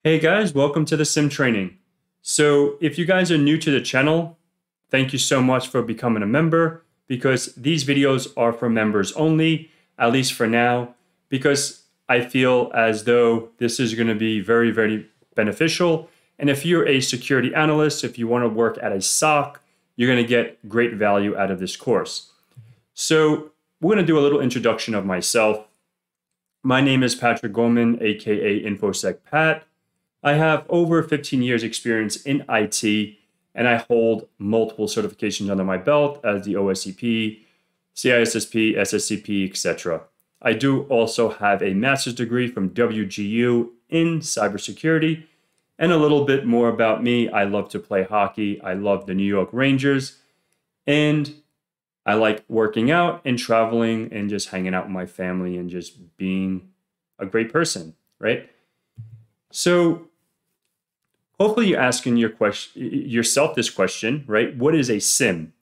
Hey guys, welcome to the SIM training. So if you guys are new to the channel, thank you so much for becoming a member because these videos are for members only, at least for now, because I feel as though this is going to be very, very beneficial. And if you're a security analyst, if you want to work at a SOC, you're going to get great value out of this course. So we're going to do a little introduction of myself. My name is Patrick Goldman, aka InfoSec Pat. I have over 15 years experience in IT, and I hold multiple certifications under my belt as the OSCP, CISSP, SSCP, etc. I do also have a master's degree from WGU in cybersecurity. And a little bit more about me, I love to play hockey, I love the New York Rangers, and I like working out and traveling and just hanging out with my family and just being a great person, right? So hopefully you're asking yourself this question, right? What is a SIM?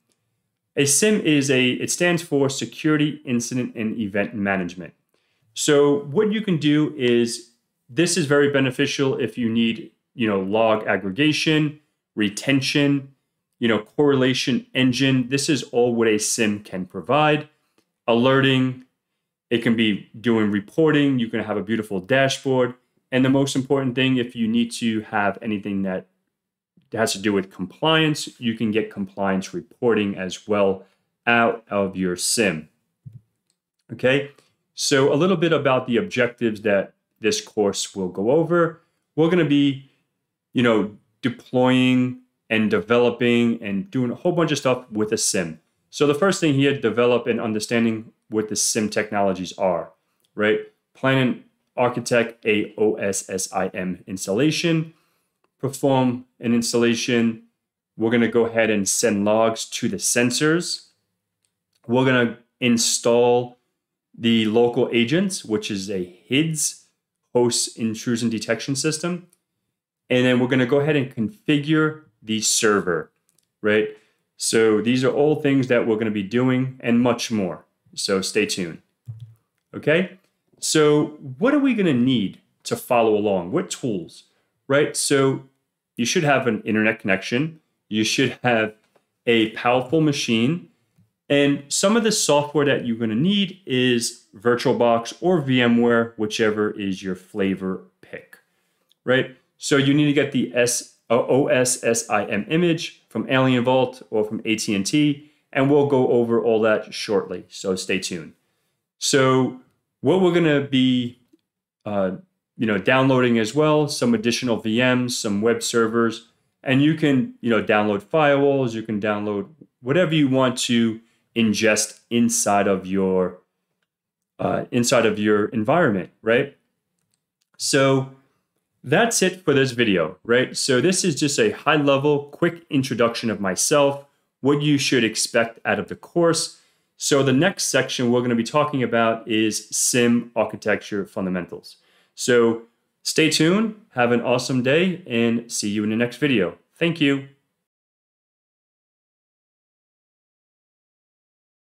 A SIM it stands for Security Incident and Event Management. So what you can do is, this is very beneficial if you need, log aggregation, retention, correlation engine. This is all what a SIM can provide. Alerting, it can be doing reporting. You can have a beautiful dashboard. And the most important thing, if you need to have anything that has to do with compliance, you can get compliance reporting as well out of your SIM. Okay, so a little bit about the objectives that this course will go over. We're going to be, deploying and developing and doing a whole bunch of stuff with a SIM. So the first thing here, develop and understanding what the SIM technologies are, right? Plan and architect a OSSIM installation, perform an installation. We're going to go ahead and send logs to the sensors. We're going to install the local agents, which is a HIDS, host intrusion detection system. And then we're going to go ahead and configure the server, right? So these are all things that we're going to be doing and much more. So stay tuned. Okay. So what are we going to need to follow along? What tools, right? So you should have an internet connection. You should have a powerful machine. And some of the software that you're going to need is VirtualBox or VMware, whichever is your flavor pick, right? So you need to get the OSSIM image from Alienvault or from AT&T, and we'll go over all that shortly. So stay tuned. So what we're going to be, downloading as well, some additional VMs, some web servers, and you can, download firewalls. You can download whatever you want to ingest inside of your environment, right? So that's it for this video, right? So this is just a high-level, quick introduction of myself, what you should expect out of the course. So the next section we're going to be talking about is SIM architecture fundamentals. So stay tuned, have an awesome day, and see you in the next video. Thank you.